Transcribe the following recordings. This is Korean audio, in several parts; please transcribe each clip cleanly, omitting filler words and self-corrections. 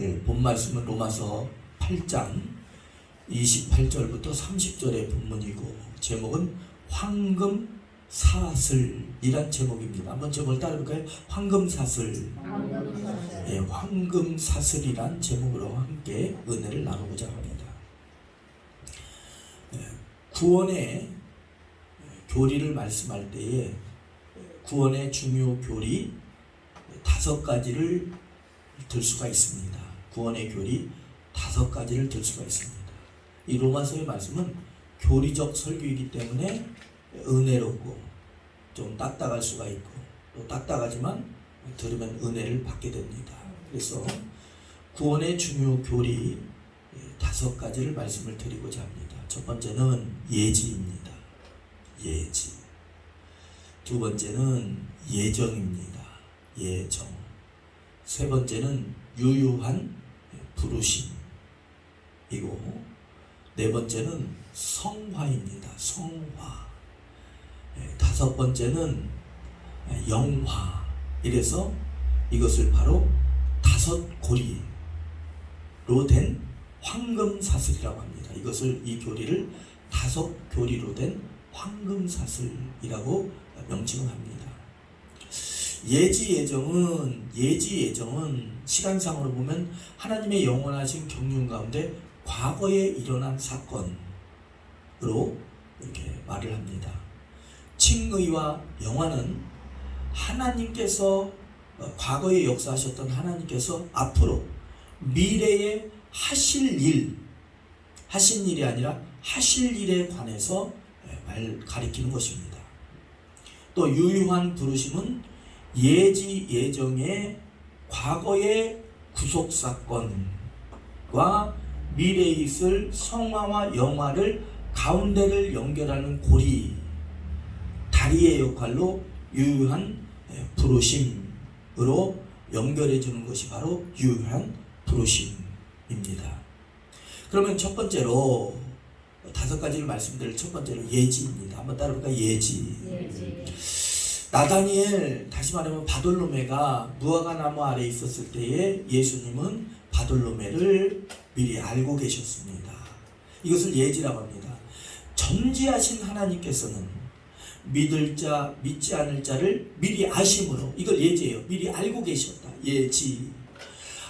본 말씀은 로마서 8장 28절부터 30절의 본문이고 제목은 황금사슬이란 제목입니다. 한번 제목을 따라볼까요? 황금사슬. 예, 황금사슬이란 제목으로 함께 은혜를 나누고자 합니다. 구원의 교리를 말씀할 때에 구원의 중요 교리 5가지를 들 수가 있습니다. 구원의 교리 5가지를 들 수가 있습니다. 이 로마서의 말씀은 교리적 설교이기 때문에 은혜롭고 좀 딱딱할 수가 있고 또 딱딱하지만 들으면 은혜를 받게 됩니다. 그래서 구원의 중요 교리 5가지를 말씀을 드리고자 합니다. 첫 번째는 예지입니다. 예지. 두 번째는 예정입니다. 예정. 세 번째는 유효한 부르심이고 네 번째는 성화입니다. 성화. 다섯 번째는 영화. 이래서 이것을 바로 5고리로 된 황금사슬이라고 합니다. 이 교리를 5교리로 된 황금사슬이라고 명칭합니다. 예지예정은 시간상으로 보면 하나님의 영원하신 경륜 가운데 과거에 일어난 사건으로 이렇게 말을 합니다. 칭의와 영화는 하나님께서 과거에 역사하셨던 하나님께서 앞으로 미래에 하신 일이 아니라 하실 일에 관해서 가리키는 것입니다. 또 유효한 부르심은 예정의 과거의 구속사건과 미래에 있을 성화와 영화를 가운데를 연결하는 고리, 다리의 역할로 유효한 부르심으로 연결해 주는 것이 바로 유효한 부르심입니다. 그러면 첫 번째로 5가지를 말씀드릴 첫 번째로 예지입니다. 한번 따라볼까요? 예지. 나다니엘, 다시 말하면 바돌로메가 무화과나무 아래에 있었을 때에 예수님은 바돌로메를 미리 알고 계셨습니다. 이것을 예지라고 합니다. 전지하신 하나님께서는 믿을 자, 믿지 않을 자를 미리 아심으로, 이걸 예지예요. 미리 알고 계셨다. 예지.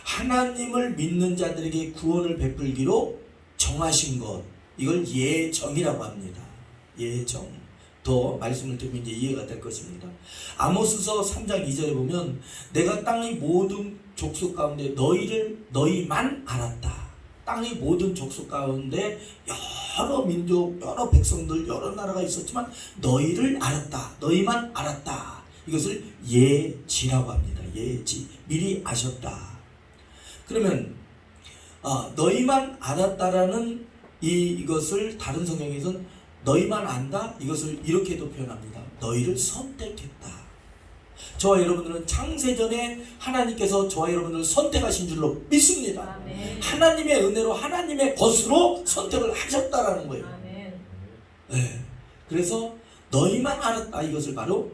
하나님을 믿는 자들에게 구원을 베풀기로 정하신 것, 이걸 예정이라고 합니다. 예정. 더 말씀을 드리면 이제 이해가 될 것입니다. 아모스서 3장 2절에 보면 내가 땅의 모든 족속 가운데 너희만 알았다. 땅의 모든 족속 가운데 여러 민족, 여러 백성들, 여러 나라가 있었지만 너희를 알았다. 너희만 알았다. 이것을 예지라고 합니다. 예지. 미리 아셨다. 그러면 너희만 알았다라는 이것을 다른 성경에서는 너희만 안다? 이것을 이렇게도 표현합니다. 너희를 선택했다. 저와 여러분들은 창세전에 하나님께서 저와 여러분들을 선택하신 줄로 믿습니다. 아멘. 하나님의 은혜로 하나님의 것으로 선택을 하셨다라는 거예요. 아멘. 네. 그래서 너희만 알았다. 이것을 바로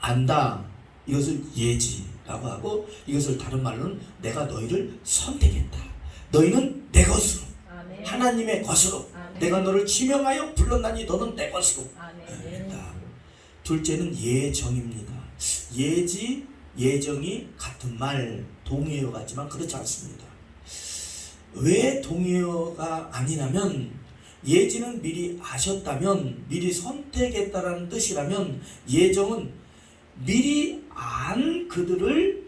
안다. 이것을 예지라고 하고 이것을 다른 말로는 내가 너희를 선택했다. 너희는 내 것으로. 아멘. 하나님의 것으로. 아멘. 내가 너를 지명하여 불렀나니 너는 내 것으로. 둘째는 예정입니다. 예지, 예정이 같은 말, 동의어 같지만 그렇지 않습니다. 왜 동의어가 아니냐면 예지는 미리 아셨다면, 미리 선택했다라는 뜻이라면 예정은 미리 안 그들을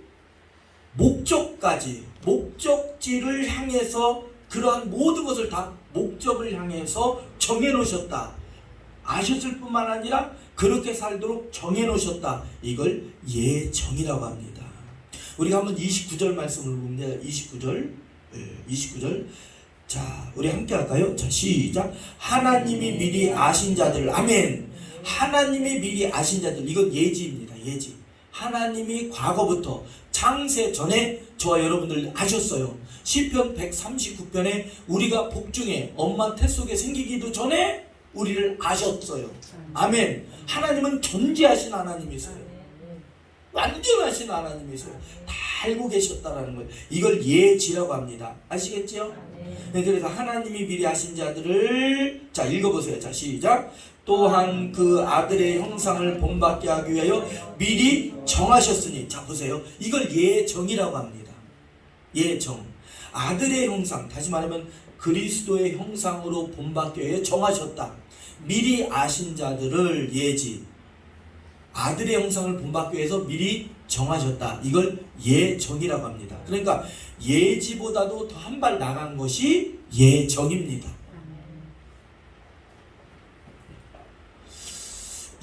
목적지를 향해서 그러한 모든 것을 다 목적을 향해서 정해놓으셨다. 아셨을 뿐만 아니라 그렇게 살도록 정해놓으셨다. 이걸 예정이라고 합니다. 우리가 한번 29절 말씀을 봅니다. 29절. 자, 우리 함께 할까요? 자, 시작. 하나님이 미리 아신 자들. 아멘. 하나님이 미리 아신 자들. 이건 예지입니다. 예지. 하나님이 과거부터 창세 전에 저와 여러분들 아셨어요. 시편 139편에 우리가 복중에 엄마 태 속에 생기기도 전에 우리를 아셨어요. 아멘. 하나님은 존재하신 하나님이세요. 완전하신 하나님이세요. 다 알고 계셨다라는 거예요. 이걸 예지라고 합니다. 아시겠죠? 네, 그래서 하나님이 미리 아신 자들을 자 읽어보세요. 자 시작. 또한 그 아들의 형상을 본받게 하기 위하여 미리 정하셨으니. 자 보세요. 이걸 예정이라고 합니다. 예정. 아들의 형상, 다시 말하면 그리스도의 형상으로 본받기 위해 정하셨다. 미리 아신 자들을 예지, 아들의 형상을 본받기 위해서 미리 정하셨다. 이걸 예정이라고 합니다. 그러니까 예지보다도 더 한 발 나간 것이 예정입니다.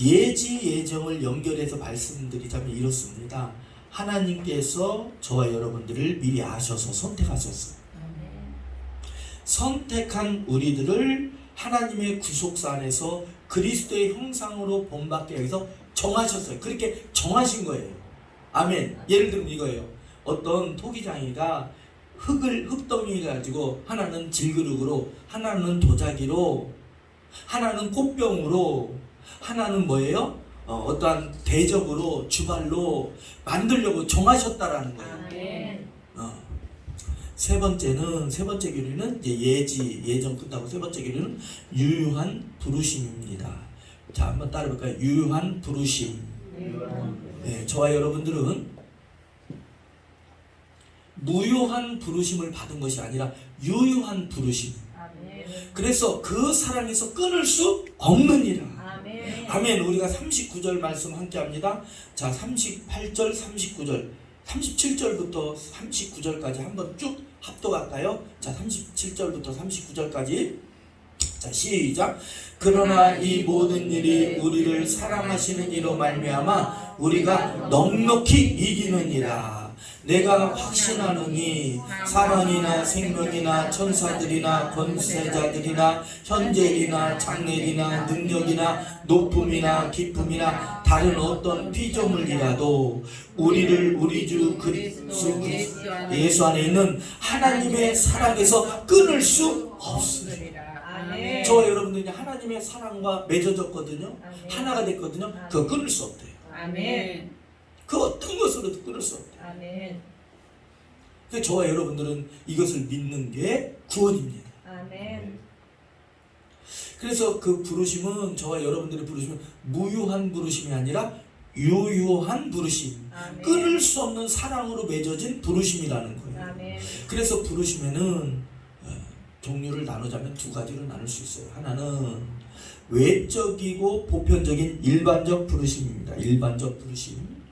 예지 예정을 연결해서 말씀드리자면 이렇습니다. 하나님께서 저와 여러분들을 미리 아셔서 선택하셨어요. 선택한 우리들을 하나님의 구속사 안에서 그리스도의 형상으로 본받게 해서 정하셨어요. 그렇게 정하신 거예요. 아멘. 예를 들면 이거예요. 어떤 토기장이가 흙덩이 가지고 하나는 질그릇으로, 하나는 도자기로, 하나는 꽃병으로, 하나는 뭐예요? 어떠한 대접으로, 주발로 만들려고 정하셨다라는 거예요. 세 번째 교리는 이제 예정 끝나고 세 번째 교리는 유효한 부르심입니다. 자, 한번 따라해볼까요? 유효한 부르심. 네, 저와 여러분들은 무효한 부르심을 받은 것이 아니라 유효한 부르심. 그래서 그 사랑에서 끊을 수 없느니라. 아멘. 우리가 39절 말씀 함께 합니다. 자, 38절, 39절, 37절부터 39절까지 한번 쭉 합독할까요? 자, 37절부터 39절까지. 자, 시작. 그러나 이 모든 일이 우리를 사랑하시는 이로 말미암아 우리가 넉넉히 이기느니라. 내가 확신하노니 사망이나 생명이나 천사들이나 권세자들이나 현재이나 장래이나 능력이나 높음이나 깊음이나 다른 어떤 피조물이라도 우리를 우리 주 그리스도 예수 안에 있는 하나님의 사랑에서 끊을 수 없으리라. 저와 여러분들이 하나님의 사랑과 맺어졌거든요. 하나가 됐거든요. 그거 끊을 수 없대요. 아멘. 그 어떤 것으로도 끊을 수 없대요. 아멘. 그래서 저와 여러분들은 이것을 믿는 게 구원입니다. 아멘. 그래서 그 부르심은, 저와 여러분들의 부르심은 무효한 부르심이 아니라 유효한 부르심. 아멘. 끊을 수 없는 사랑으로 맺어진 부르심이라는 거예요. 아멘. 그래서 부르심에는 종류를 나누자면 두 가지로 나눌 수 있어요. 하나는 외적이고 보편적인 일반적 부르심입니다. 일반적 부르심.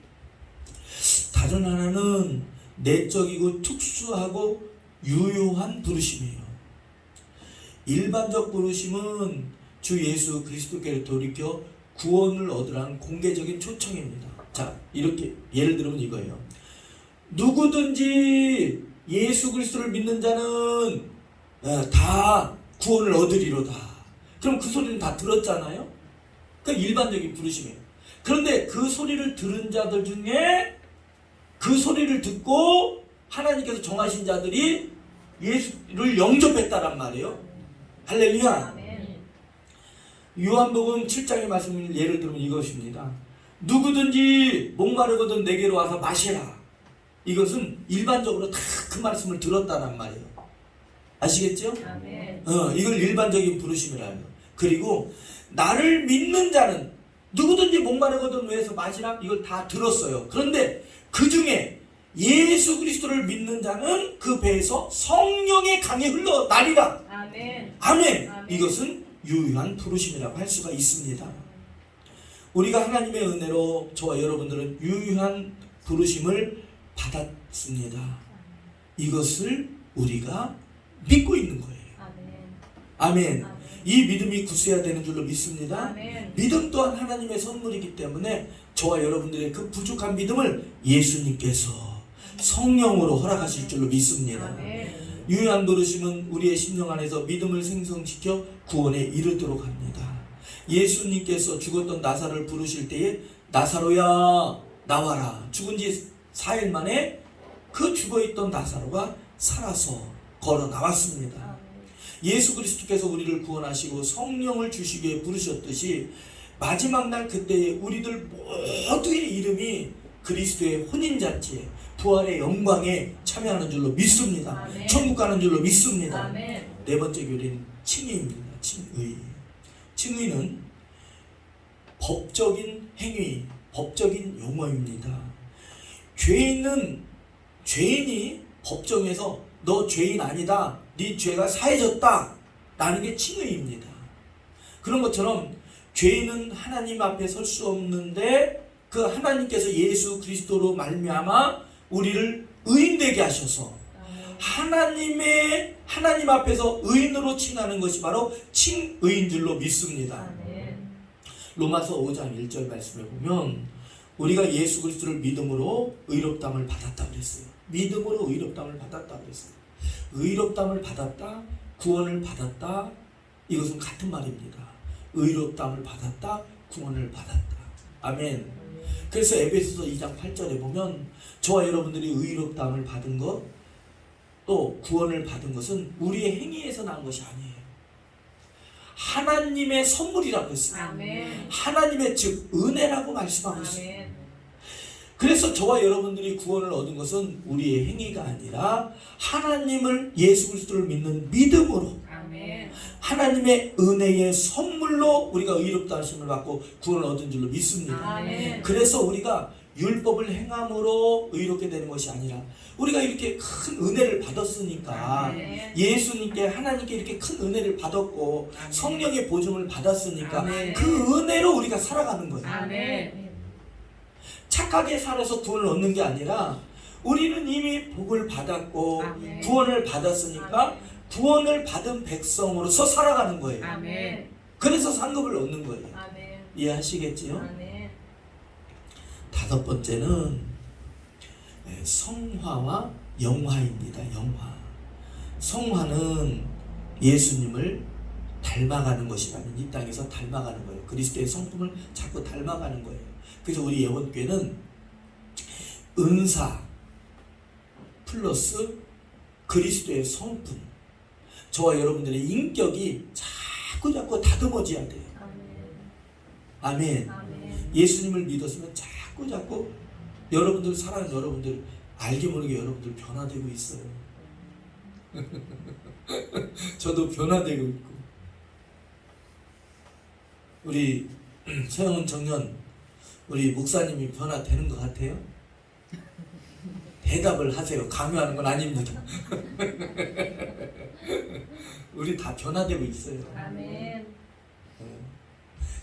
다른 하나는 내적이고 특수하고 유효한 부르심이에요. 일반적 부르심은 주 예수 그리스도께로 돌이켜 구원을 얻으라는 공개적인 초청입니다. 자, 이렇게 예를 들면 이거예요. 누구든지 예수 그리스도를 믿는 자는 다 구원을 얻으리로다. 그럼 그 소리는 다 들었잖아요. 그 일반적인 부르심이에요. 그런데 그 소리를 들은 자들 중에 그 소리를 듣고 하나님께서 정하신 자들이 예수를 영접했다란 말이에요. 할렐루야. 요한복음 7장의 말씀을 예를 들면 이것입니다. 누구든지 목마르거든 내게로 와서 마시라. 이것은 일반적으로 다 그 말씀을 들었다란 말이에요. 아시겠죠? 아멘. 이걸 일반적인 부르심이라는 거예요. 그리고 나를 믿는 자는 누구든지 목마르거든 왜서 마시라. 이걸 다 들었어요. 그런데 그 중에 예수 그리스도를 믿는 자는 그 배에서 성령의 강이 흘러 나리라. 아멘. 아멘. 아멘. 이것은 유효한 부르심이라고 할 수가 있습니다. 우리가 하나님의 은혜로 저와 여러분들은 유효한 부르심을 받았습니다. 이것을 우리가 믿고 있는 거예요. 아멘. 아멘. 이 믿음이 굳세야 되는 줄로 믿습니다. 아멘. 믿음 또한 하나님의 선물이기 때문에 저와 여러분들의 그 부족한 믿음을 예수님께서 성령으로 허락하실 줄로 믿습니다. 아멘. 유효한 부르심은 우리의 심령 안에서 믿음을 생성시켜 구원에 이르도록 합니다. 예수님께서 죽었던 나사로를 부르실 때에 나사로야 나와라. 죽은 지 4일 만에 그 죽어있던 나사로가 살아서 걸어 나왔습니다. 예수 그리스도께서 우리를 구원하시고 성령을 주시기에 부르셨듯이 마지막 날 그때에 우리들 모두의 이름이 그리스도의 혼인잔치에 부활의 영광에 참여하는 줄로 믿습니다. 아멘. 천국 가는 줄로 믿습니다. 아멘. 네 번째 교리는 칭의입니다. 칭의. 칭의는 법적인 행위, 법적인 용어입니다. 죄인이 법정에서 너 죄인 아니다, 네 죄가 사해졌다 라는 게 칭의입니다. 그런 것처럼 죄인은 하나님 앞에 설 수 없는데 그 하나님께서 예수 그리스도로 말미암아 우리를 의인되게 하셔서 하나님 앞에서 의인으로 칭하는 것이 바로 칭의인 줄로 믿습니다. 아멘. 로마서 5장 1절 말씀을 보면 우리가 예수 그리스도를 믿음으로 의롭다함을 받았다 그랬어요. 믿음으로 의롭다함을 받았다 그랬어요. 의롭다함을 받았다, 구원을 받았다, 이것은 같은 말입니다. 의롭다함을 받았다, 구원을 받았다. 아멘. 그래서 에베소서 2장 8절에 보면 저와 여러분들이 의롭다함을 받은 것, 또 구원을 받은 것은 우리의 행위에서 난 것이 아니에요. 하나님의 선물이라고 했어요. 아멘. 하나님의 즉 은혜라고 말씀하고 있어요. 아멘. 그래서 저와 여러분들이 구원을 얻은 것은 우리의 행위가 아니라 하나님을, 예수 그리스도를 믿는 믿음으로 아멘. 하나님의 은혜의 선물로 우리가 의롭다 하심을 받고 구원을 얻은 줄로 믿습니다. 아멘. 그래서 우리가 율법을 행함으로 의롭게 되는 것이 아니라 우리가 이렇게 큰 은혜를 받았으니까, 아멘. 예수님께, 하나님께 이렇게 큰 은혜를 받았고 아멘. 성령의 보증을 받았으니까 아멘. 그 은혜로 우리가 살아가는 거예요. 아멘. 착하게 살아서 구원을 얻는 게 아니라 우리는 이미 복을 받았고 아멘. 구원을 받았으니까 아멘. 구원을 받은 백성으로서 살아가는 거예요. 아멘. 그래서 상급을 얻는 거예요. 아멘. 이해하시겠지요? 아멘. 다섯 번째는 성화와 영화입니다. 영화. 성화는 예수님을 닮아가는 것이라면 이 땅에서 닮아가는 거예요. 그리스도의 성품을 자꾸 닮아가는 거예요. 그래서 우리 예원교회는 은사 플러스 그리스도의 성품, 저와 여러분들의 인격이 자꾸 다듬어져야 돼요. 아멘. 아멘. 아멘. 예수님을 믿었으면 자꾸 여러분들, 사랑하는 여러분들, 알게 모르게 여러분들 변화되고 있어요. 저도 변화되고 있고. 우리 서영은 청년, 우리 목사님이 변화되는 것 같아요? 대답을 하세요. 강요하는 건 아닙니다. 우리 다 변화되고 있어요. 아멘.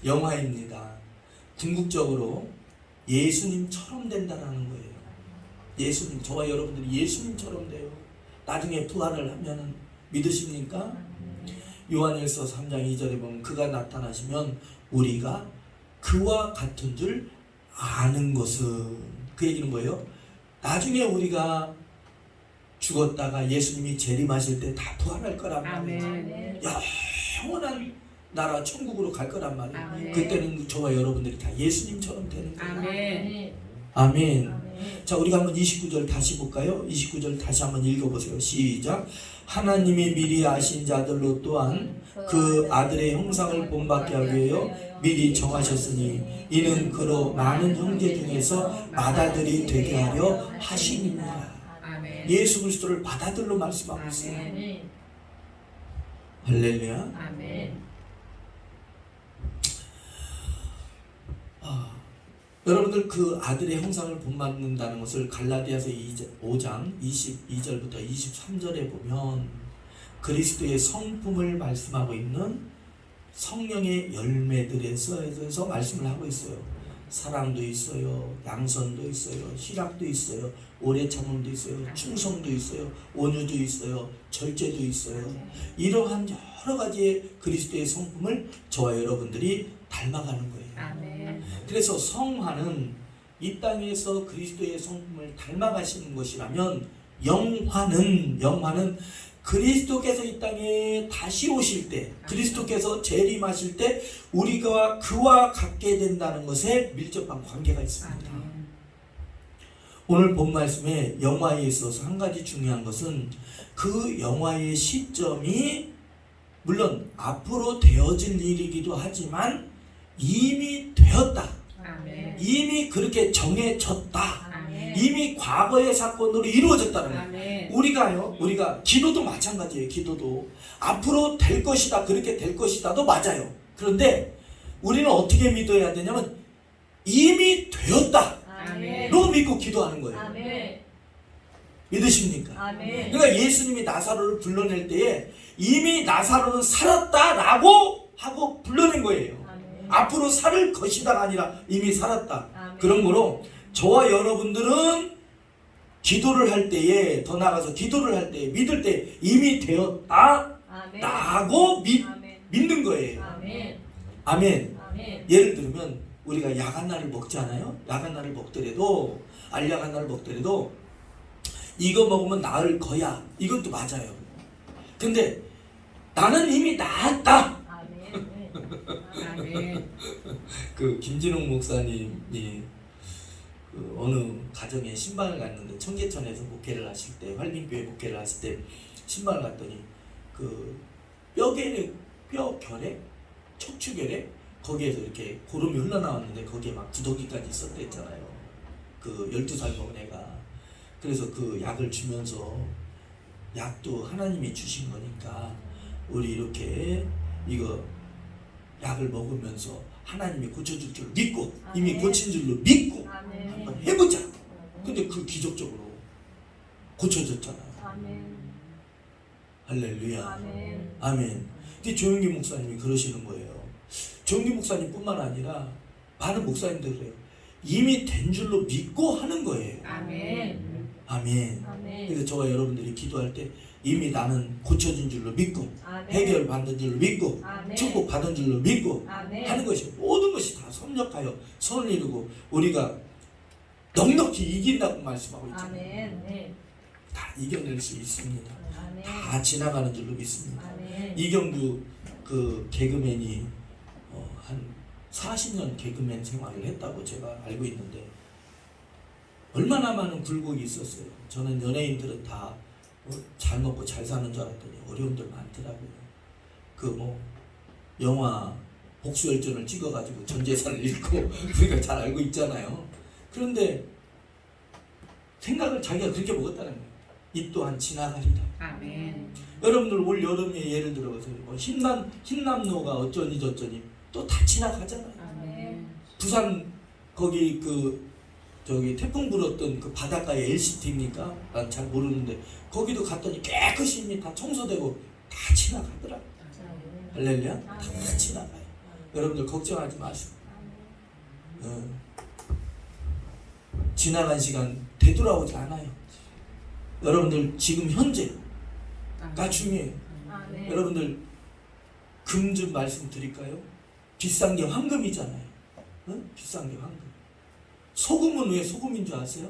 영화입니다. 궁극적으로 예수님처럼 된다는 거예요. 예수님, 저와 여러분들이 예수님처럼 돼요. 나중에 부활을 하면 믿으십니까? 요한일서 3장 2절에 보면 그가 나타나시면 우리가 그와 같은 줄 아는 것은, 그 얘기는 뭐예요? 나중에 우리가 죽었다가 예수님이 재림하실 때 다 부활할 거란 말이에요. 아멘. 영원한 나라 천국으로 갈 거란 말이에요. 아멘. 그때는 저와 여러분들이 다 예수님처럼 되는 거예요. 아멘. 아멘. 아멘. 자, 우리가 한번 29절 다시 볼까요? 29절 다시 한번 읽어보세요. 시작. 하나님이 미리 아신 자들로 또한 그 아들의 형상을 본받게 하기 위하여 미리 정하셨으니 이는 그로 많은 형제 중에서 맏아들이 되게 하려 하심이니라. 아멘. 예수 그리스도를 맏아들로 말씀하고 있어요. 아멘. 할렐루야. 아멘. 여러분들 그 아들의 형상을 본받는다는 것을 갈라디아서 5장 22절부터 23절에 보면 그리스도의 성품을 말씀하고 있는 성령의 열매들에서 말씀을 하고 있어요. 사랑도 있어요, 양선도 있어요, 희락도 있어요, 오래 참음도 있어요, 충성도 있어요, 온유도 있어요, 절제도 있어요. 이러한 여러 가지의 그리스도의 성품을 저와 여러분들이 닮아가는 거예요. 아멘. 그래서 성화는 이 땅에서 그리스도의 성품을 닮아가시는 것이라면, 영화는 그리스도께서 이 땅에 다시 오실 때, 그리스도께서 재림하실 때 우리가 그와 같게 된다는 것에 밀접한 관계가 있습니다. 아멘. 오늘 본 말씀에 영화에 있어서 한 가지 중요한 것은 그 영화의 시점이 물론 앞으로 되어질 일이기도 하지만 이미 되었다. 아멘. 이미 그렇게 정해졌다. 아멘. 이미 과거의 사건으로 이루어졌다는 거예요. 아멘. 우리가 기도도 마찬가지예요. 기도도 앞으로 될 것이다, 그렇게 될 것이다도 맞아요. 그런데 우리는 어떻게 믿어야 되냐면 이미 되었다 아멘. 로 믿고 기도하는 거예요. 아멘. 믿으십니까? 아멘. 그러니까 예수님이 나사로를 불러낼 때에 이미 나사로는 살았다라고 하고 불러낸 거예요. 아멘. 앞으로 살 것이다가 아니라 이미 살았다. 아멘. 그러므로 저와 여러분들은 기도를 할 때에, 더 나아가서 기도를 할 때, 믿을 때 이미 되었다 아멘. 라고 아멘. 믿는 거예요. 아멘. 아멘. 아멘. 예를 들면 우리가 야간날을 먹잖아요. 야간날을 먹더라도, 알야간날을 먹더라도 이거 먹으면 나을 거야, 이것도 맞아요. 근데 나는 이미 나았다. 아멘. 아멘. 그 김진웅 목사님이 그 어느 가정에 신방을 갔는데, 청계천에서 목회를 하실 때, 활빈교회 목회를 하실 때 신방을 갔더니 그 뼈결에 척추결에 거기에서 이렇게 고름이 흘러나왔는데 거기에 막 구더기까지 있었댔잖아요. 그 12살 먹은 애가. 그래서 그 약을 주면서, 약도 하나님이 주신 거니까 우리 이렇게 이거 약을 먹으면서 하나님이 고쳐줄 줄 믿고, 이미 아멘. 고친 줄로 믿고 아멘. 한번 해보자. 근데 그 기적적으로 고쳐졌잖아요. 아멘. 할렐루야. 아멘. 아멘. 근데 조영기 목사님이 그러시는 거예요. 조영기 목사님뿐만 아니라 많은 목사님들 그래요. 이미 된 줄로 믿고 하는 거예요. 아멘. 아멘. 아멘. 그래서 저와 여러분들이 기도할 때 이미 나는 고쳐진 줄로 믿고, 아멘. 해결 받는 줄로 믿고, 아멘. 축복 받은 줄로 믿고 아멘. 하는 것이, 모든 것이 다 섭력하여 선을 이루고 우리가 넉넉히 이긴다고 말씀하고 있잖아요. 아멘. 네. 다 이겨낼 수 있습니다. 아멘. 다 지나가는 줄로 믿습니다. 아멘. 이경규 그 개그맨이 한 40년 개그맨 생활을 했다고 제가 알고 있는데, 얼마나 많은 굴곡이 있었어요. 저는 연예인들은 다 잘 먹고 잘 사는 줄 알았더니 어려움들 많더라고요. 그 뭐 영화 복수열전을 찍어가지고 전 재산을 잃고 우리가 잘 알고 있잖아요. 그런데 생각을 자기가 그렇게 먹었다는 거예요. 이 또한 지나가리라. 아멘. 여러분들 올 여름에 예를 들어서 뭐 흰남노가 어쩌니 저쩌니 또 다 지나가잖아요. 아멘. 부산 거기 그 저기 태풍 불었던 그 바닷가에 LCT입니까? 난 잘 모르는데 거기도 갔더니 깨끗이 이미 다 청소되고 다 지나가더라. 할렐루야. 다 지나가요. 여러분들 걱정하지 마시고. 지나간 시간 되돌아오지 않아요. 여러분들 지금 현재가 중요해요. 아멘. 여러분들 금 좀 말씀드릴까요? 비싼 게 황금이잖아요. 비싼 게 황금. 소금은 왜 소금인 줄 아세요?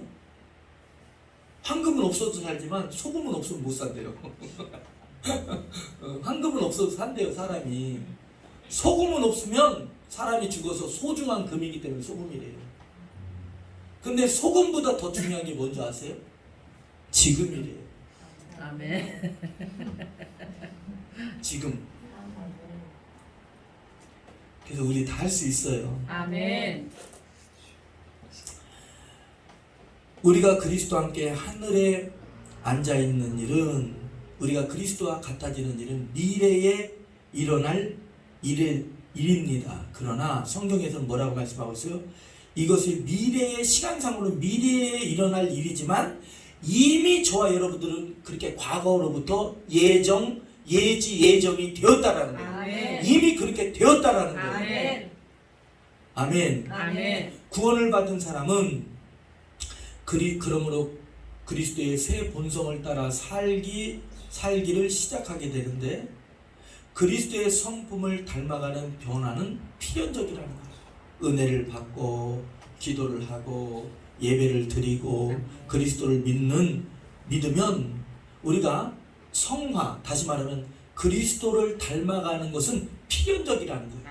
황금은 없어도 살지만 소금은 없으면 못 산대요. 황금은 없어도 산대요, 사람이. 소금은 없으면 사람이 죽어서 소중한 금이기 때문에 소금이래요. 근데 소금보다 더 중요한 게 뭔지 아세요? 지금이래요. 아멘. 지금. 그래서 우리 다 할 수 있어요. 아멘. 우리가 그리스도와 함께 하늘에 앉아있는 일은, 우리가 그리스도와 같아지는 일은 미래에 일어날 일입니다. 그러나 성경에서는 뭐라고 말씀하고 있어요? 이것이 미래의, 시간상으로 미래에 일어날 일이지만 이미 저와 여러분들은 그렇게 과거로부터 예정이 되었다라는 거예요. 아멘. 이미 그렇게 되었다라는 거예요. 아멘. 아멘. 아멘. 구원을 받은 사람은 그러므로 그리스도의 새 본성을 따라 살기를 시작하게 되는데, 그리스도의 성품을 닮아가는 변화는 필연적이라는 거예요. 은혜를 받고 기도를 하고 예배를 드리고 그리스도를 믿으면 우리가 성화, 다시 말하면 그리스도를 닮아가는 것은 필연적이라는 거예요.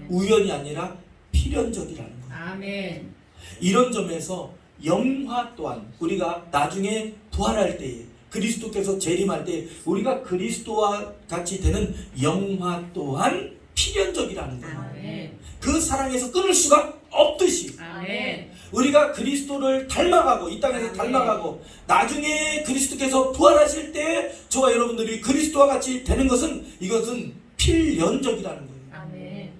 우연이 아니라 필연적이라는 거예요. 아멘. 이런 점에서 영화 또한, 우리가 나중에 부활할 때에, 그리스도께서 재림할 때 우리가 그리스도와 같이 되는 영화 또한 필연적이라는 거예요. 아멘. 그 사랑에서 끊을 수가 없듯이 아멘. 우리가 그리스도를 닮아가고 이 땅에서 아멘. 닮아가고 나중에 그리스도께서 부활하실 때 저와 여러분들이 그리스도와 같이 되는 것은 이것은 필연적이라는 거예요. 아멘.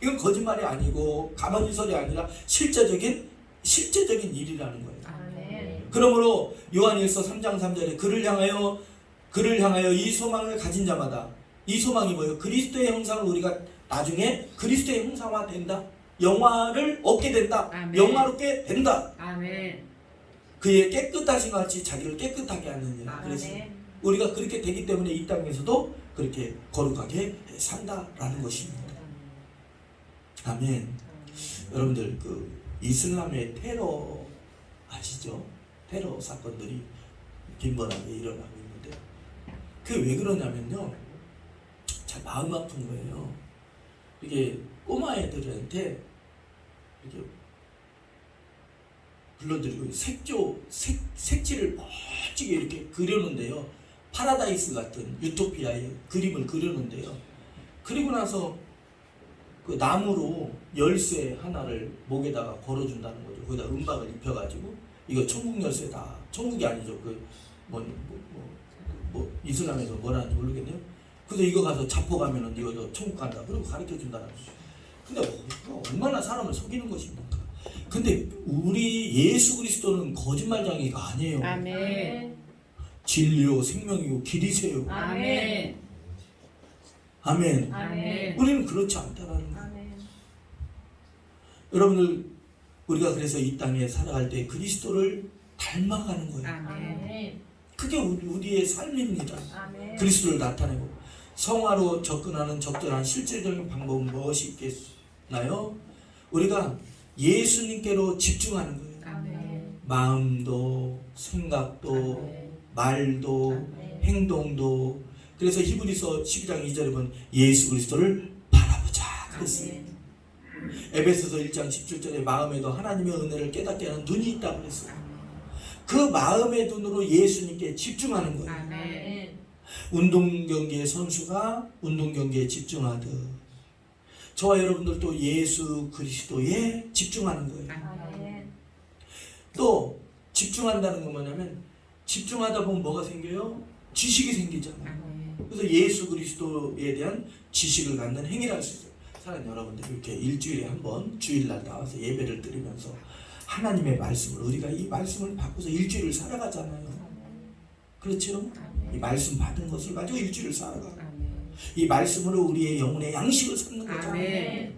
이건 거짓말이 아니고 가만히설이 아니라 실제적인 일이라는 거예요. 아멘. 그러므로 요한일서 3장 3절에 그를 향하여 이 소망을 가진 자마다 이 소망이 뭐예요? 그리스도의 형상을 우리가 나중에 그리스도의 형상화 된다. 영화를 얻게 된다. 아멘. 영화롭게 된다. 아멘. 그의 깨끗하신 것 같이 자기를 깨끗하게 하느니라. 그래서 우리가 그렇게 되기 때문에 이 땅에서도 그렇게 거룩하게 산다라는 것입니다. 아멘. 여러분들 그 이슬람의 테러 아시죠? 테러 사건들이 빈번하게 일어나고 있는데 그게 왜 그러냐면요, 참 마음 아픈 거예요. 이게 꼬마 애들한테 이렇게 불러들이고 색지를 멋지게 이렇게 그려놓는데요. 파라다이스 같은 유토피아의 그림을 그려놓는데요. 그리고 나서 그 나무로 열쇠 하나를 목에다가 걸어준다는 거죠. 거기다 은박을 입혀가지고 이거 천국 열쇠다. 천국이 아니죠. 이슬람에서 뭐라는지 모르겠네요. 그래서 이거 가서 잡혀가면은 이거 너 천국 간다. 그리고 가르쳐 준다는 거죠. 근데 얼마나 사람을 속이는 것입니까? 근데 우리 예수 그리스도는 거짓말쟁이가 아니에요. 아멘. 진리요 생명이요 길이세요. 아멘. 아멘. 아멘. 우리는 그렇지 않다라는 거예요. 여러분들 우리가 그래서 이 땅에 살아갈 때 그리스도를 닮아가는 거예요. 아멘. 그게 우리의 삶입니다. 아멘. 그리스도를 나타내고 성화로 접근하는 적절한 실질적인 방법은 무엇이 있겠나요? 우리가 예수님께로 집중하는 거예요. 아멘. 마음도 생각도 아멘. 말도 아멘. 행동도. 그래서 히브리서 12장 2절에 보면 예수 그리스도를 바라보자 그랬어요. 아멘. 에베소서 1장 17절에 마음에도 하나님의 은혜를 깨닫게 하는 눈이 있다고 그랬어요. 아멘. 그 마음의 눈으로 예수님께 집중하는 거예요. 아멘. 운동 경기의 선수가 운동 경기에 집중하듯 저와 여러분들도 예수 그리스도에 집중하는 거예요. 아멘. 또 집중한다는 건 뭐냐면 집중하다 보면 뭐가 생겨요? 지식이 생기잖아요. 아멘. 그래서 예수 그리스도에 대한 지식을 갖는 행위를 할 수 있어요. 사랑하는 여러분들 이렇게 일주일에 한 번 주일날 나와서 예배를 드리면서 하나님의 말씀을 우리가 이 말씀을 받고서 일주일을 살아가잖아요. 그렇죠? 이 말씀 받은 것을 가지고 일주일을 살아가. 아멘. 이 말씀으로 우리의 영혼의 양식을 삼는 거잖아요.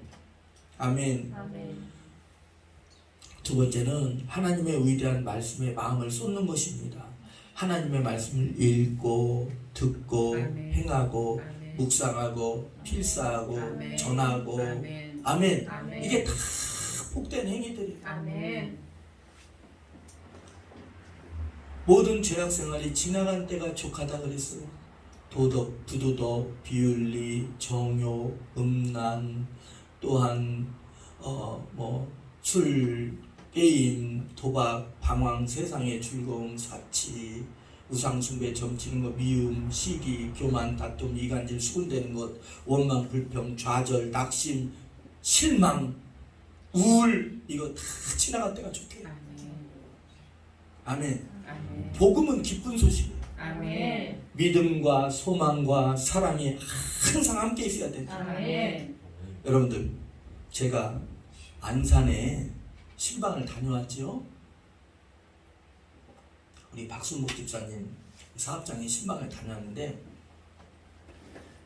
아멘. 아멘. 두 번째는 하나님의 위대한 말씀에 마음을 쏟는 것입니다. 하나님의 말씀을 읽고 듣고 아멘. 행하고 아멘. 묵상하고 필사하고 아멘. 전하고 아멘. 아멘. 아멘. 이게 다 복된 행위들이에요. 아멘. 모든 죄악 생활이 지나간 때가 족하다 그랬어요. 도덕, 부도덕, 비윤리, 정욕, 음란, 또한 술, 게임, 도박, 방황, 세상의 즐거움, 사치, 우상숭배, 점치는 것, 미움, 시기, 교만, 다툼, 이간질, 수군대는 것, 원망, 불평, 좌절, 낙심, 실망, 우울, 이거 다 지나갈 때가 좋게. 아멘. 아멘. 복음은 기쁜 소식이에요. 아멘. 믿음과 소망과 사랑이 항상 함께 있어야 된다. 아멘. 여러분들, 제가 안산에 신방을 다녀왔죠. 우리 박순복 집사님 사업장에 신방을 다녀왔는데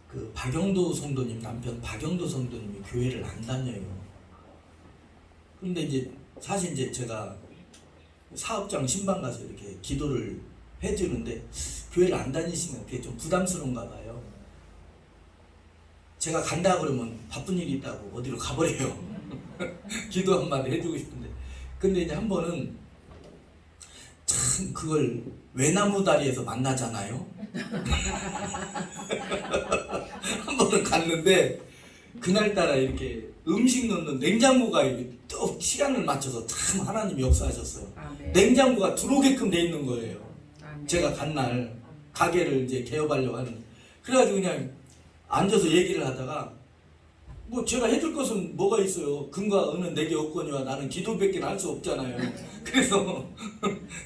그 박영도 성도님 남편 박영도 성도님이 교회를 안 다녀요. 그런데 이제 사실 이제 제가 사업장 신방 가서 이렇게 기도를 해주는데 교회를 안 다니시면 그게 좀 부담스러운가 봐요. 제가 간다 그러면 바쁜 일이 있다고 어디로 가버려요. 기도 한마디 해주고 싶은데. 근데 이제 한 번은 참 그걸 외나무 다리에서 만나잖아요. 한 번은 갔는데 그날따라 이렇게 음식 넣는 냉장고가 이렇게 또 시간을 맞춰서 참 하나님이 역사하셨어요. 아멘. 냉장고가 들어오게끔 돼 있는 거예요. 아멘. 제가 간 날 가게를 이제 개업하려고 하는. 그래가지고 그냥 앉아서 얘기를 하다가 뭐 제가 해줄 것은 뭐가 있어요? 금과 은은 내게 없거니와 나는 기도밖에 할 수 없잖아요. 그래서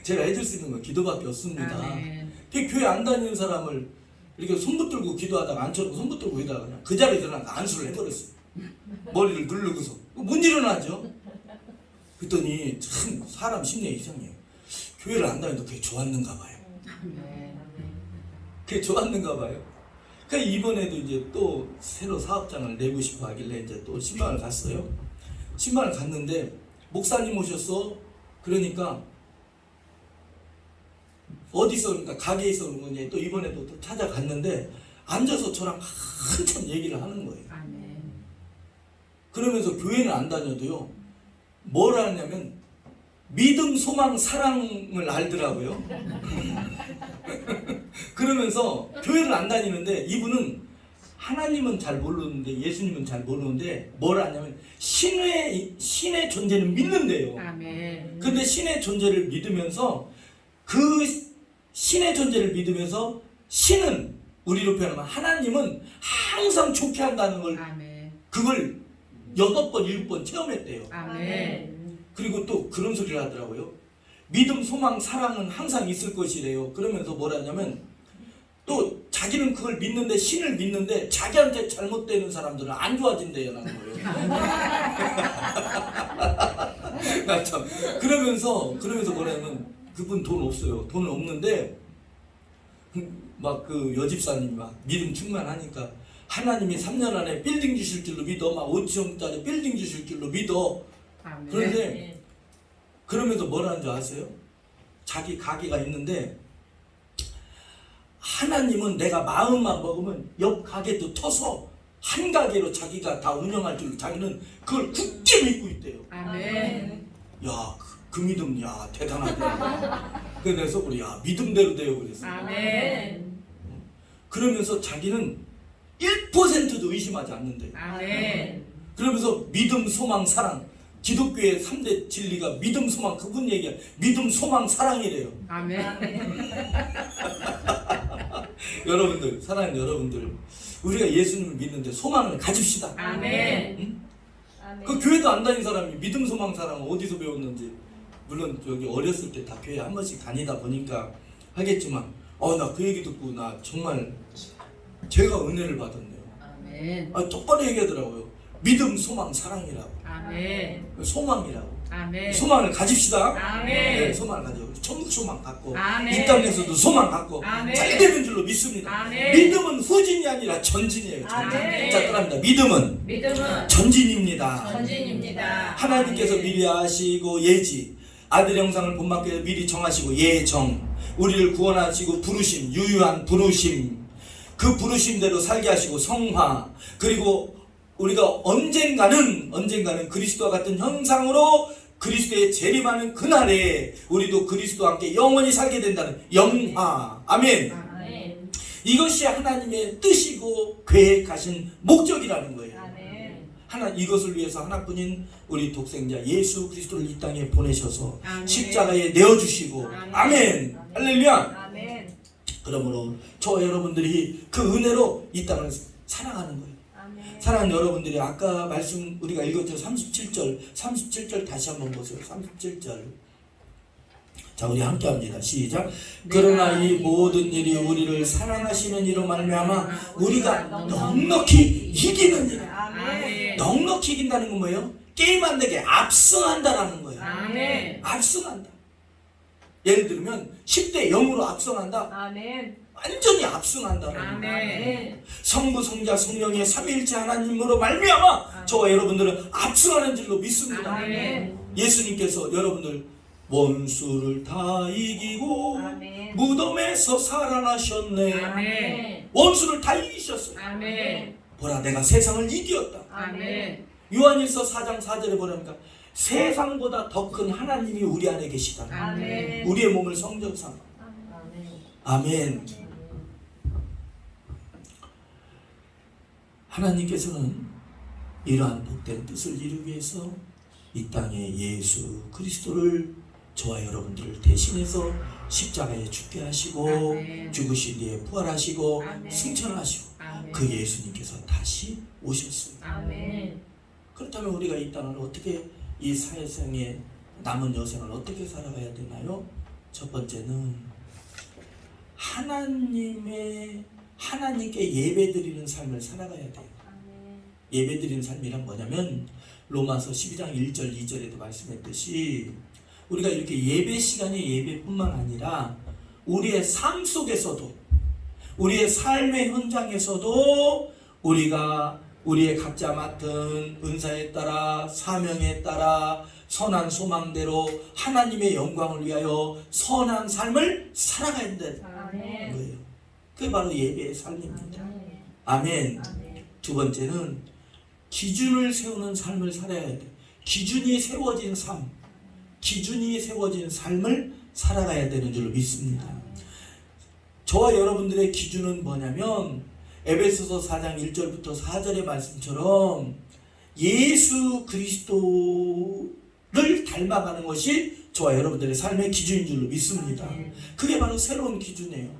제가 해줄 수 있는 건 기도밖에 없습니다. 아멘. 그 교회 안 다니는 사람을 이렇게 손 붙들고 기도하다가 앉혀놓고 손 붙들고 기도하다가 그냥 그 자리에 일어나서 안수를 해버렸어요. 머리를 누르고서 못 일어나죠. 그랬더니 참 사람 심리 이상해요. 교회를 안 다니도 그게 좋았는가 봐요. 아멘. 그게 좋았는가 봐요. 그러니까 이번에도 이제 또 새로 사업장을 내고 싶어 하길래 이제 또 신방을 갔어요. 신방을 갔는데 목사님 오셨어. 그러니까 어디서 그러니까 가게에서 그런 거니 또 이번에도 또 찾아갔는데 앉아서 저랑 한참 얘기를 하는 거예요. 아멘. 그러면서 교회는 안 다녀도요. 뭘 하냐면 믿음, 소망, 사랑을 알더라고요. 그러면서 교회를 안 다니는데 이분은 하나님은 잘 모르는데 예수님은 잘 모르는데 뭘 하냐면 신의 존재는 믿는데요. 아멘. 근데 신의 존재를 믿으면서 그 신의 존재를 믿으면서 신은 우리로 표현하면 하나님은 항상 좋게 한다는 걸 아멘. 그걸 6번 7번 체험했대요. 아멘. 그리고 또 그런 소리를 하더라고요. 믿음, 소망, 사랑은 항상 있을 것이래요. 그러면서 뭐라냐면 또 자기는 그걸 믿는데 신을 믿는데 자기한테 잘못되는 사람들은 안 좋아진대요라는 거예요. 나 참. 그러면서 뭐라냐면 그분 돈 없어요. 돈은 없는데 막 그 여집사님이 막 믿음 충만하니까 하나님이 3년 안에 빌딩 주실 줄로 믿어. 막 5천짜리 빌딩 주실 줄로 믿어. 아멘. 그런데 그러면서 뭐라는 줄 아세요? 자기 가게가 있는데 하나님은 내가 마음만 먹으면 옆 가게도 터서 한 가게로 자기가 다 운영할 줄로 자기는 그걸 굳게 믿고 있대요. 아멘. 야, 그 믿음, 야, 대단하다. 그래서 그래, 야, 믿음대로 돼요. 그랬어. 아멘. 그러면서 자기는 1%도 의심하지 않는데. 아멘. 그러면서 믿음, 소망, 사랑. 기독교의 3대 진리가 믿음, 소망, 그분 얘기야. 믿음, 소망, 사랑이래요. 아멘. 여러분들, 사랑하는 여러분들, 우리가 예수님을 믿는데 소망을 가집시다. 아멘. 응? 그 교회도 안 다닌 사람이 믿음, 소망, 사랑을 어디서 배웠는지, 물론 여기 어렸을 때 다 교회 한 번씩 다니다 보니까 하겠지만, 나 그 얘기 듣고 나 정말 제가 은혜를 받았네요. 아멘. 똑바로 얘기하더라고요. 믿음, 소망, 사랑이라고. 아멘. 소망이라고. 아멘. 소망을 가집시다. 아멘. 네, 소망을 가지고 천국 소망 갖고 아멘. 이 땅에서도 소망 갖고 아멘. 잘 되는 줄로 믿습니다. 아멘. 믿음은 후진이 아니라 전진이에요. 전진. 아멘. 자, 따라합니다. 믿음은 믿음은 전진입니다. 전진입니다. 하나님께서 아멘. 미리 아시고 예지, 아들 형상을 본받게 해서 미리 정하시고 예정, 우리를 구원하시고 부르심, 유유한 부르심, 그 부르심대로 살게 하시고 성화, 그리고 우리가 언젠가는 그리스도와 같은 형상으로 그리스도의 재림하는 그날에 우리도 그리스도와 함께 영원히 살게 된다는 영화. 아멘. 아멘. 이것이 하나님의 뜻이고 계획하신 목적이라는 거예요. 아멘. 이것을 위해서 하나뿐인 우리 독생자 예수 그리스도를 이 땅에 보내셔서 아멘. 십자가에 내어주시고 아멘. 아멘. 할렐루야. 아멘. 그러므로 저와 여러분들이 그 은혜로 이 땅을 사랑하는 거예요. 아멘. 사랑하는 여러분들이 아까 말씀 우리가 읽었죠. 37절 다시 한번 보세요. 37절. 자, 우리 함께 합니다. 시작. 그러나 이 모든 일이 우리를 사랑하시는 이로 말미암아 우리가 넉넉히 이기는 일. 아멘. 넉넉히 이긴다는 건 뭐예요? 게임 안 되게 압승한다라는 거예요. 아멘. 압승한다. 예를 들면 10대 0으로 압승한다. 아멘. 완전히 압승한다. 아멘. 성부, 성자, 성령의 삼위일체 하나님으로 말미암아 저와 여러분들은 압승하는 줄로 믿습니다. 아멘. 예수님께서 여러분들 원수를 다 이기고 아멘. 무덤에서 살아나셨네. 아멘. 원수를 다 이기셨어요. 아멘. 보라, 내가 세상을 이기었다. 아멘. 요한일서 4장 4절에 보니까 세상보다 더 큰 하나님이 우리 안에 계시다. 아멘. 우리의 몸을 성전 삼아. 아멘. 하나님께서는 이러한 복된 뜻을 이루기 위해서 이 땅에 예수 그리스도를 저와 여러분들을 대신해서 십자가에 죽게 하시고 아멘. 죽으신 뒤에 부활하시고 아멘. 승천하시고 아멘. 그 예수님께서 다시 오셨습니다. 아멘. 그렇다면 우리가 이 땅을 어떻게, 이 사회생의 남은 여생을 어떻게 살아가야 되나요? 첫 번째는 하나님께 예배드리는 삶을 살아가야 돼요. 예배드리는 삶이란 뭐냐면 로마서 12장 1절 2절에도 말씀했듯이 우리가 이렇게 예배 시간이 예배뿐만 아니라 우리의 삶 속에서도, 우리의 삶의 현장에서도 우리가 우리의 각자 맡은 은사에 따라, 사명에 따라 선한 소망대로 하나님의 영광을 위하여 선한 삶을 살아가야 된다는 아멘. 거예요. 그게 바로 예배의 삶입니다. 아멘. 아멘. 두 번째는 기준을 세우는 삶을 살아야 돼. 기준이 세워진 삶, 기준이 세워진 삶을 살아가야 되는 줄로 믿습니다. 저와 여러분들의 기준은 뭐냐면 에베소서 4장 1절부터 4절의 말씀처럼 예수 그리스도를 닮아가는 것이 저와 여러분들의 삶의 기준인 줄로 믿습니다. 그게 바로 새로운 기준이에요.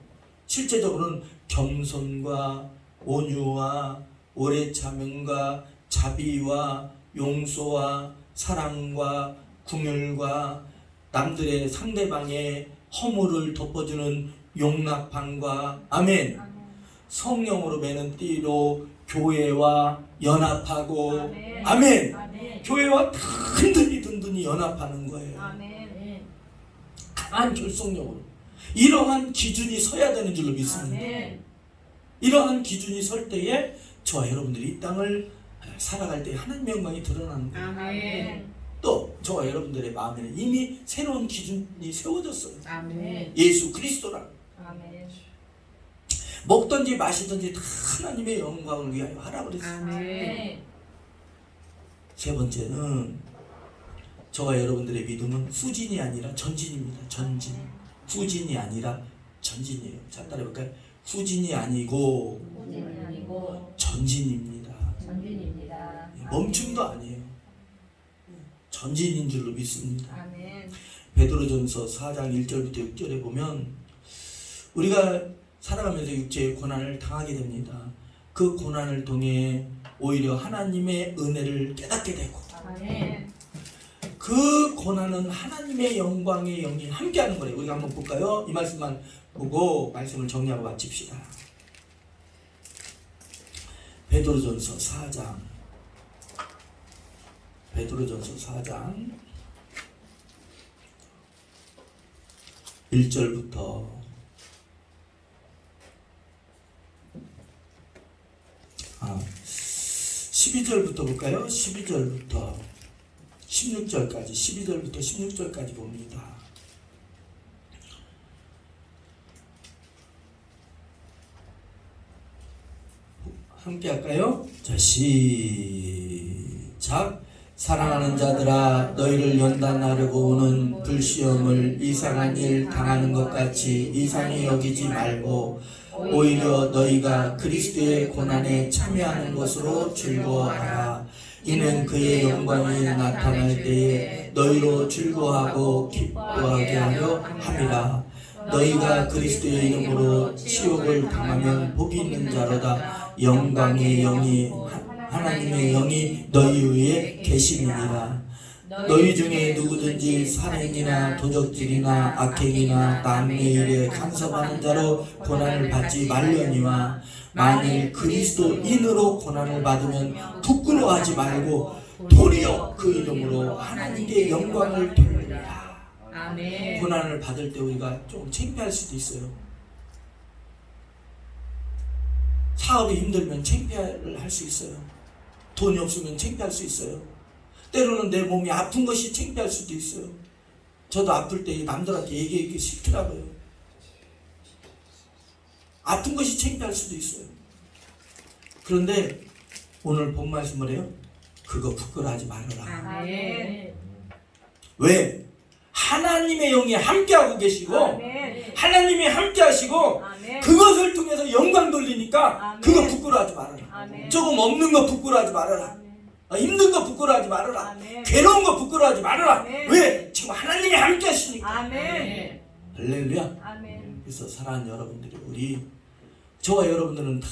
실제적으로는 겸손과 온유와 오래 참음과 자비와 용서와 사랑과 긍휼과 남들의 상대방의 허물을 덮어주는 용납함과 아멘. 성령으로 매는 띠로 교회와 연합하고 아멘. 교회와 든든히 연합하는 거예요. 아멘. 강한 결속력으로. 이러한 기준이 서야 되는 줄로 믿습니다. 아멘. 이러한 기준이 설 때에 저와 여러분들이 이 땅을 살아갈 때 하나님의 영광이 드러나는 거예요. 아멘. 또 저와 여러분들의 마음에는 이미 새로운 기준이 세워졌어요. 아멘. 예수 그리스도라. 아멘. 먹든지 마시든지 다 하나님의 영광을 위하여 하라고 그랬어요. 아멘. 세 번째는 저와 여러분들의 믿음은 후진이 아니라 전진입니다. 전진. 후진이 아니라 전진이에요. 자, 따라해볼까요? 후진이 아니고 후진이 아니고 전진입니다. 전진입니다. 멈춤도 아니에요. 전진인 줄로 믿습니다. 아멘. 베드로전서 4장 1절부터 6절에 보면 우리가 살아가면서 육체의 고난을 당하게 됩니다. 그 고난을 통해 오히려 하나님의 은혜를 깨닫게 되고 아멘. 그 고난은 하나님의 영광의 영이 함께하는 거래요. 우리가 한번 볼까요? 이 말씀만 보고 말씀을 정리하고 마칩시다. 베드로전서 4장 1절부터 12절부터 볼까요? 12절부터 16절까지 12절부터 16절까지 봅니다. 함께 할까요? 자, 시작. 사랑하는 자들아, 너희를 연단하려고 오는 불시험을 이상한 일 당하는 것 같이 이상히 여기지 말고 오히려 너희가 그리스도의 고난에 참여하는 것으로 즐거워하라. 이는 그의 영광이 나타날 때에 너희로 즐거워하고 기뻐하게 하려 함이라. 너희가 그리스도의 이름으로 치욕을 당하면 복이 있는 자로다. 영광의 영이 하나님의 영이 너희 위에 계심이니라. 너희 중에 누구든지 살인이나 도적질이나 악행이나 남의 일에 간섭하는 자로 고난을 받지 말려니와 만일 그리스도인으로 고난을 받으면 부끄러워하지 말고 도리어 그 이름으로 하나님께 영광을 돌리라. 아멘. 고난을 받을 때 우리가 좀 창피할 수도 있어요. 사업이 힘들면 창피를 할 수 있어요. 돈이 없으면 창피할 수 있어요. 때로는 내 몸이 아픈 것이 창피할 수도 있어요. 저도 아플 때 남들한테 얘기하기 싫더라고요. 아픈 것이 창피할 수도 있어요. 그런데 오늘 본 말씀을 해요. 그거 부끄러워하지 말아라. 아멘. 왜? 하나님의 영이 함께하고 계시고 아멘. 하나님이 함께하시고 아멘. 그것을 통해서 영광 돌리니까 아멘. 그거 부끄러워하지 말아라. 아멘. 조금 없는 거 부끄러워하지 말아라. 아멘. 힘든 거 부끄러워하지 말아라. 아멘. 괴로운 거 부끄러워하지 말아라. 아멘. 왜? 지금 하나님이 함께 하시니까. 아멘. 할렐루야. 아멘. 그래서 사랑하는 여러분들이 우리 저와 여러분들은 다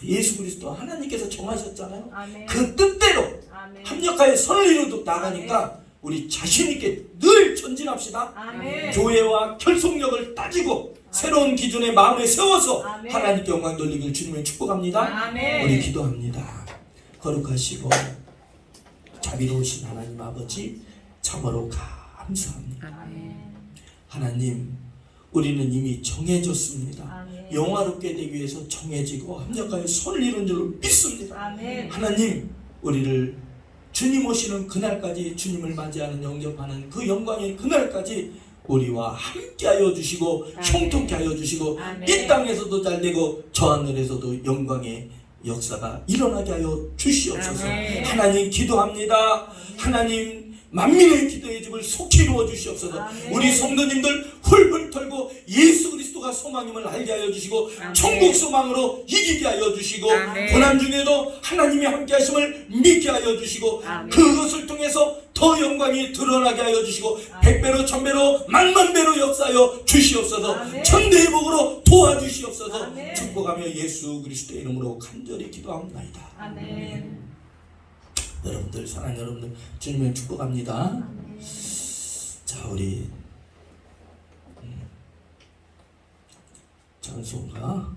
예수 그리스도 하나님께서 정하셨잖아요. 아멘. 그 뜻대로 아멘. 합력하여 선을 이루도록 나가니까 우리 자신 있게 늘 전진합시다. 아멘. 교회와 결속력을 따지고 새로운 기준의 마음에 세워서 아멘. 하나님께 영광 돌리길 주님을 축복합니다. 아멘. 우리 기도합니다. 거룩하시고 자비로우신 하나님 아버지 참으로 감사합니다. 아멘. 하나님, 우리는 이미 정해졌습니다. 아멘. 영화롭게 되기 위해서 정해지고 합력하여 손을 이룬 줄로 믿습니다. 아멘. 하나님, 우리를 주님 오시는 그날까지, 주님을 맞이하는 영접하는 그 영광의 그날까지 우리와 함께하여 주시고 아멘. 형통케 하여 주시고 아멘. 이 땅에서도 잘되고 저 하늘에서도 영광의 역사가 일어나게 하여 주시옵소서. 아멘. 하나님 기도합니다. 하나님 만민의 기도의 집을 속히 이루어 주시옵소서. 아멘. 우리 성도님들 훌훌 털고 예수 그리스도가 소망임을 알게 하여 주시고 아멘. 천국 소망으로 이기게 하여 주시고 아멘. 고난 중에도 하나님이 함께 하심을 믿게 하여 주시고 아멘. 그것을 통해서 더 영광이 드러나게 하여 주시고 아멘. 백배로 천배로 만만배로 역사하여 주시옵소서. 아멘. 천대복으로 도와주시옵소서. 아멘. 축복하며 예수 그리스도의 이름으로 간절히 기도합니다. 아멘. 여러분들, 사랑하는 여러분들, 주님을 축복합니다. 자, 우리 찬송가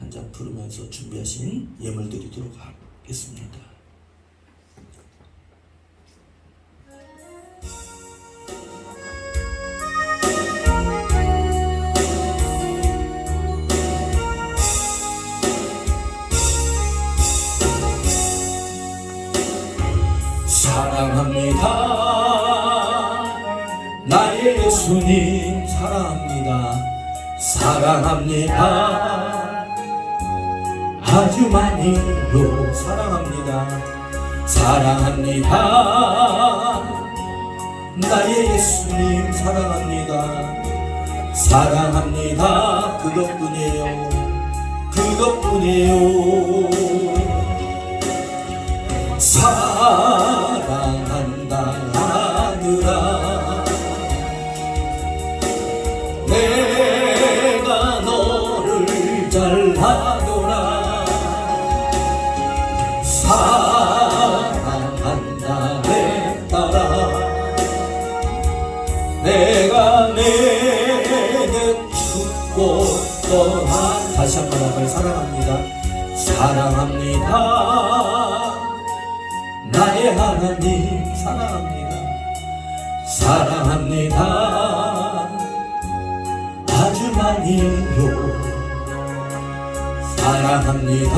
한 장 부르면서 준비하신 예물 드리도록 하겠습니다. 사랑합니다. 나의 예수님 사랑합니다. 사랑합니다. 아주 많이요. 사랑합니다. 사랑합니다. 나의 예수님 사랑합니다. 사랑합니다. 그것뿐이에요. 그것뿐이에요. 사랑한다 하느라 내가 너를 잘 아노라. 사랑한다 내 딸아 내가 내게 죽고 떠나. 다시 한번 하면 사랑합니다. 사랑합니다. 나의 하나님 사랑합니다. 사랑합니다. 아주 많이요. 사랑합니다.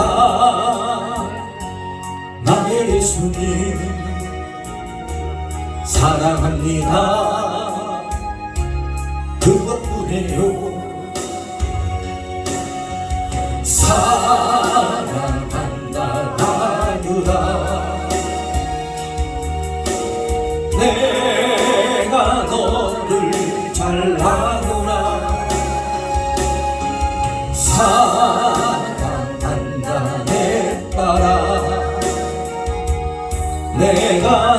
나의 예수님 사랑합니다. 그것뿐이에요. 사랑한다 하느라 내가 너를 잘 아노라. 사랑한다 내 딸아 내가